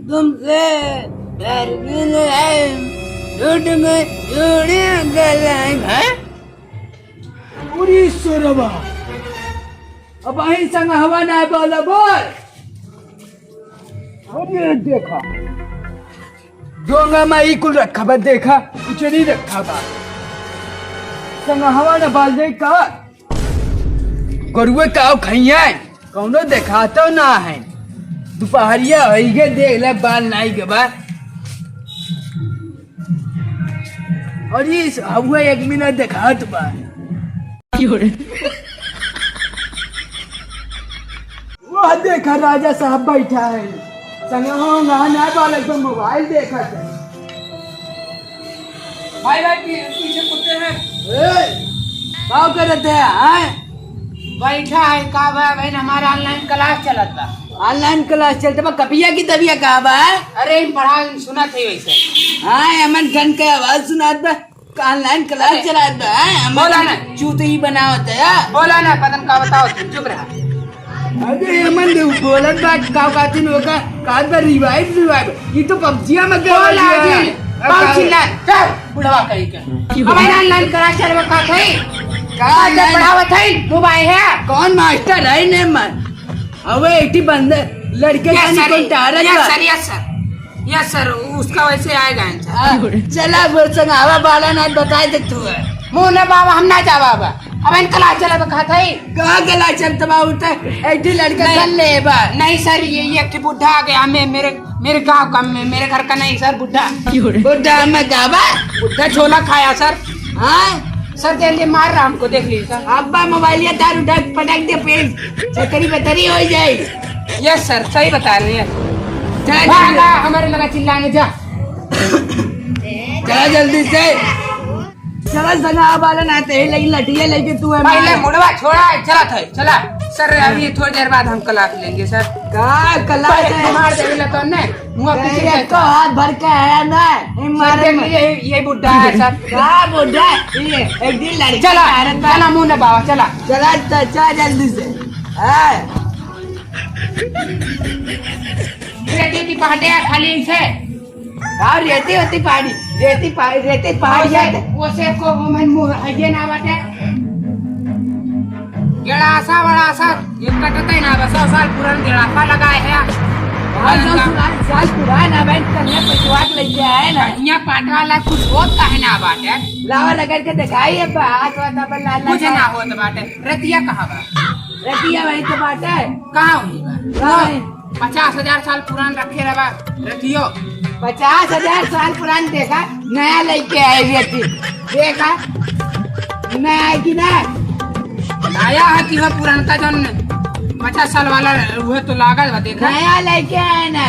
तुमसे झूठ में जोड़ी गलाएंगे पूरी सोरबा अब अही संग हवा ना बोला बोल अरे देखा डोंगा में ही कुल रखा बा देखा कुछ नहीं रखा बा संग हवा ना बाल देखा गरुए काव खैया कौनो देखा तो ना है दोपहरिया हईगे देख ले बाल नाई के बा और ये हवा एक मिनट देखा तो बा वो देखा राजा साहब बैठा है संग ना वाले तो मोबाइल देखा है भाई भाई पीछे कुत्ते हैं क्या करते हैं बैठा है का भाई हमारा ऑनलाइन क्लास चलत बा ऑनलाइन क्लास चलते बा कपिया की तबिया कहा बा अरे पढ़ा सुना थे वैसे हाँ अमन घन का आवाज सुनात बा ऑनलाइन क्लास चलात बा बोला ना चूत ही बनावत है बोला ना पतन का बताओ तुम चुप रहा अरे अमन बोलत बा का कातिन होगा का बा रिवाइव ये तो पबजिया में बोला जी कौन चिल्ला चल बुढ़वा कहीं के हमारा ऑनलाइन क्लास चलवा का थे का पढ़ावत है मोबाइल है कौन मास्टर है ने मन अबे एटी बंदे लड़के का कोई टारत यस सर उसका वैसे आएगा चला बोल संग हवा बाला ना बता दे तू मुंह ने बाबा हम ना जा बाबा अब इन क्लास चला कहा था कहाँ गला चलता बा उठा एटी लड़का चल ले बा नहीं सर ये एक बुढ़ा आ गया हमें मेरे गांव का मेरे घर का नहीं सर बुढ़ा बुढ़ा में गावा बुढ़ा छोला खाया सर हाँ सर जल्दी मार रहा हमको देख लीजिए सर अब्बा मोबाइल या दारू ढक पटक दे पेट चक्करी बतरी हो जाए यस सर सही बता रहे हैं चला हमारे लगा चिल्लाने जा चला जल्दी से चला संगा वाला ना ते लगी लटिया लेके तू है पहले मुड़वा छोड़ा चला था चला सर अभी थोड़ी देर बाद हम क्लास लेंगे सर का क्लास मार देला तो ने मुंह पीछे तो हाथ भर के है ना मार ये बुढ़ा है सर का बुढ़ा ये एक दिन लड़की चला चला मुंह ने बाबा चला चला चला जल्दी से हां रेती की पहाड़े खाली से और रेती होती पहाड़ी है वो से को मन मुंह आगे ना बाटे गेड़ासा बड़ासा ये कटते ना बस 100 साल पुराना गेड़ासा लगाए है साल पुराना बैठ करने पिछवाट लग गया है ना यहाँ पाट वाला कुछ होता है ना बाटे लावा लगा के दिखाइए बात वाला बल्ला कुछ ना होता बाटे रतिया कहाँ बा रतिया वही तो बात है कहाँ हुई बा 50,000 साल पुराना रखे रहा रतियो 50,000 साल पुराना देखा नया लेके आए रेती देखा नया है कि ना लाया है कि वह पुराना का जन 50 साल वाला वह तो लागल बा देखा नया लेके आए ना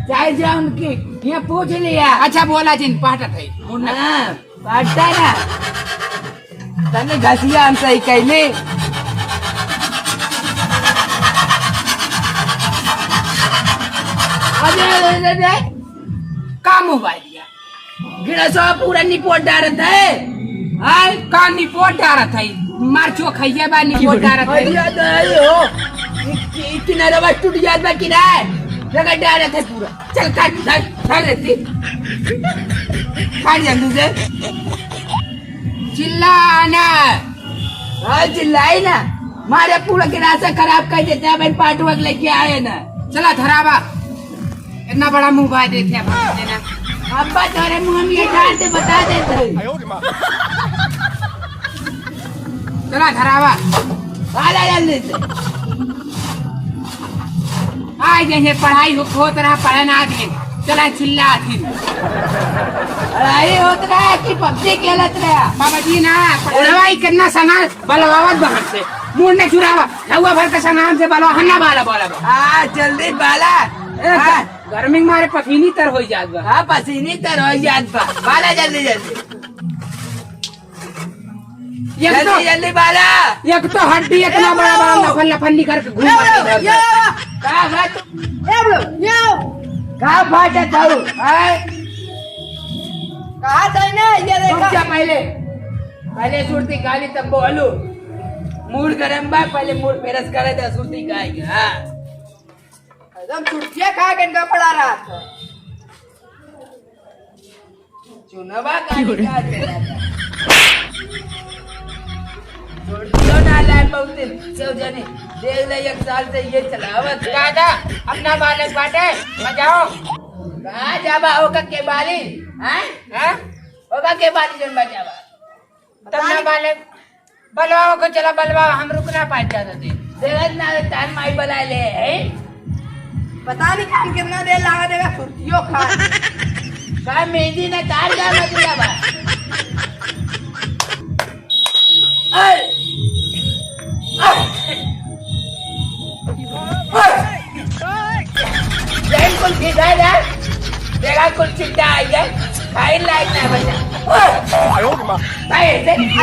चाहे जो उनकी ये पूछ लिया अच्छा बोला जिन पाटा थे हाँ पाटा ना तने घसिया हम सही कहले अरे का मोबाइल दिया गिरा सब पूरा निपोट डालत है हाय का निपोट डालत है मार चो खइया बा निपोट डालत है भैया दे हो किनारे बस टूट जात बा किनारे जगह डालत है पूरा चल काट लेती काट जल्दी से चिल्लाना हाँ चिल्लाई ना मारे पूरा गिलासा खराब कर देते हैं भाई पार्ट वर्क लेके आए ना चला धरावा इतना बड़ा मोबाइल देखे देना अब्बा तुम्हारे मुंह में ये डाल दे बता देते चला धरावा आला जल्दी से आज जैसे पढ़ाई होत रहा पढ़ना आदमी चला चिल्ला थी पढ़ाई होत रहा कि पबजी खेलत रहा बाबा जी ना पढ़वाई करना संगा बलवावत बाहर से मुंह ने चुरावा हुआ भर का संगाम से बलवा हन्ना बाला बोला हाँ जल्दी बाला गर्मी मारे पसीनी तर हो जात बा हाँ पसीनी तर हो जात बा बाला जल्दी जल्दी जल्दी जल्दी बाला एक तो हड्डी इतना बड़ा बड़ा लफन लफन निकल के घूम कहाँ फाटा था कहा था ना ये रुक देखा जा पहले सुरती गाली तब बोलू मूड गरम बा पहले मूड पेरस करे तो सुरती गाएगी हाँ एकदम चुटकिया खा के इनका पड़ा रहा था चुनवा गाली का दे रहा था सुरतियों ना लाए बहुत सेव जाने देख ले 1 साल से ये चलावत है। दादा अपना बालक बाटे बजाओ कहाँ जाबा ओका के बाली हैं हैं ओका के बाली जन बजावा तब ना बालक बलवाओ को चला बलवाओ हम रुक ना पाए ज्यादा देर देखत ना तार माई बला ले हैं पता नहीं खान कितना देर लगा देगा सुर्तियों खा का मेहंदी ना तार जा मतलब बा जैन कुल सीधा है देखा कुल सीधा आई है खाई लायक ना बचा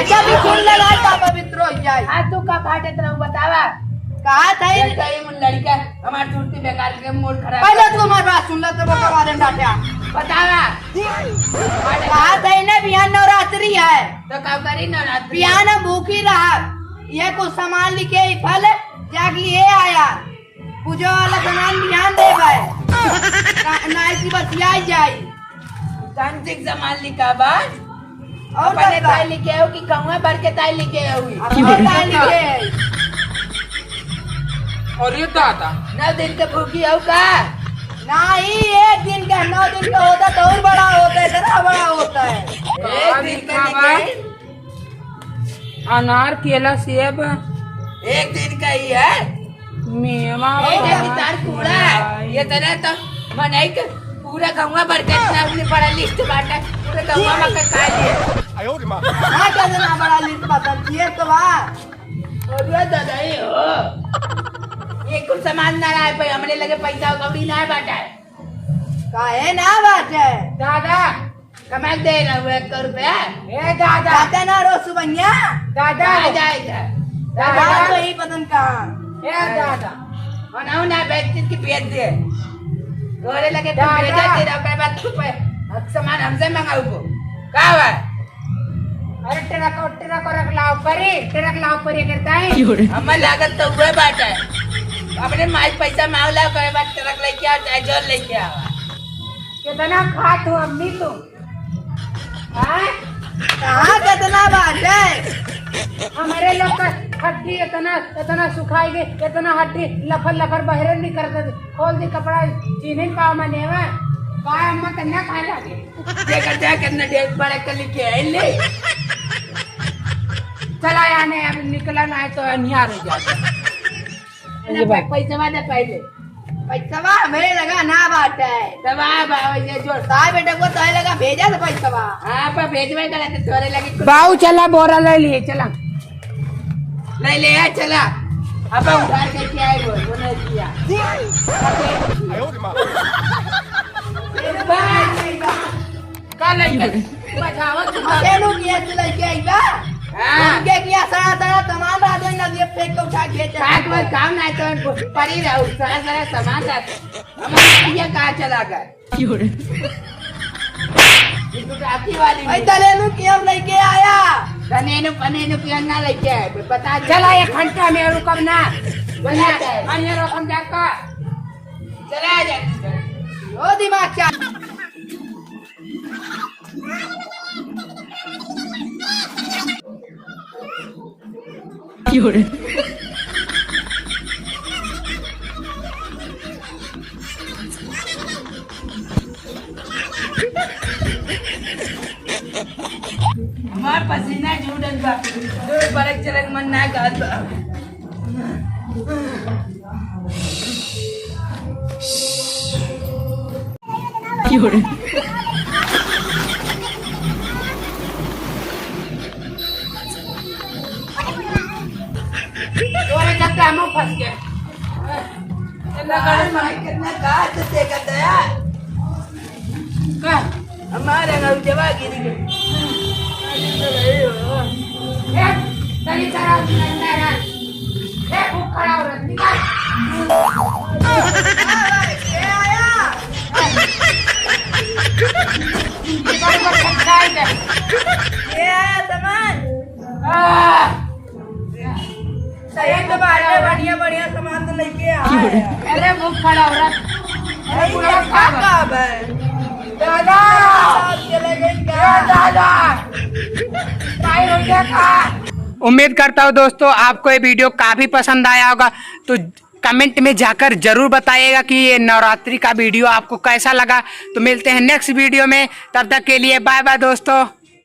अच्छा भी सुन लगा पापा मित्रो हो जाए हाँ तू का फाटे तरह बतावा कहा था ये कहीं मुन लड़का हमारी सुरती बेकार के मूड खराब पहले तू हमारी बात सुन ले तो बता बाद में डांटा बतावा कहा था इन्हें बिहान नवरात्रि है तो कब करी नवरात्रि बिहान भूखी रहा ये कुछ सामान लिखे फल जाग लिए आया पूजा वाला सामान बिहान दे गए नाई की बतिया जाए तांत्रिक सामान लिखा बा और अपने बता। ताई लिखे हो कि कहूँ भर के ताई लिखे हुई और क्या लिखे और ये दादा 9 दिन के भूखी हो का नहीं 1 दिन का 9 दिन का होता तो और बड़ा होता है इतना बड़ा होता है एक दिन का लिखे अनार केला सेब 1 दिन का ही है मेवा एक तार कूड़ा ये तरह तो मनाई के पूरा गंगा भर के अपने बड़ा लिस्ट बांटा पूरे गंगा में का खा लिए हाँ क्या जना बड़ा लिस्ट बता ये तो और ये दादा ये हो ये कुछ सामान ना लाए भाई हमने लगे पैसा कौड़ी ना बांटा है काहे ना बात है दादा कमा दे ना 1 रुपया ए दादा जाते ना रो सुबंगिया दादा आ जाएगा दादा तो ही पतन कहाँ ए दादा बनाओ ना बेच की बेच दे तोरे लगे तो दादा। भेजा दे ओकरे बाद तू सामान हमसे मंगाऊ को का हुआ अरे ट्रक रख लाओ परी ट्रक लाओ परी करता है हमार लागत तो हुए बात है अपने माई पैसा मांग ला ओकरे बाद ट्रक लेके आओ चाहे जोर लेके आओ कितना खात हो अम्मी तुम हाँ कहाँ कितना बात है हमारे लोग का हड्डी इतना सुखाई गई इतना हड्डी लफर बहरे नहीं करते खोल दी कपड़ा चीनी पाव मने में काय अम्मा कन्या खा लागे देखा जा कितना ढेर बड़ा कर लेके आए ले चला आने अब निकला ना है तो अनिहार हो जाता पैसा वादा पहले पैसा मेरे लगा ना बात है दबा बाबा ये जोर ताए बेटे को ताए लगा भेजा तो पैसा हाँ पर भेजवे करे तो तोरे लगे बाऊ चला बोरा ले लिए चला ले ले आ चला अब उधार करके आए वो नहीं किया का लेके बचावत अकेलू किया तू लेके आईगा हाँ उनके किया सारा सामान रहा दो ना ये फेंक के उठा के साथ में काम नहीं तो पड़ी रहो सारा सामान रहता हमारे ये कहाँ चला गया आखी वाली भाई तलेनु किया लेके आया धनेनु पनेनु की अन्ना लेके आए बता चला 1 घंटा में रुकब ना बना दे अन्य रकम जाकर चला जा वो दिमाग क्या हमार पसीना झूठन बा दूर बरक चलक मन ना गात बा तोरे चक्कर में फंस गए कितना काट से कर दया का हमारे घर जवा गिर गए तरी सारा नंदा भूख खड़ा हो रहा निकाल ये आया निकाल कर ये आया सामान। आ, सही तो बात है, बढ़िया बढ़िया सामान तो लेके आया। अरे मुंह खड़ा हो रहा। अरे ये कब है? दादा चले गए ए क्या? दादा काय हो गया का? उम्मीद करता हूँ दोस्तों आपको ये वीडियो काफी पसंद आया होगा, तो कमेंट में जाकर जरूर बताइएगा कि ये नवरात्रि का वीडियो आपको कैसा लगा। तो मिलते हैं नेक्स्ट वीडियो में, तब तक के लिए बाय बाय दोस्तों।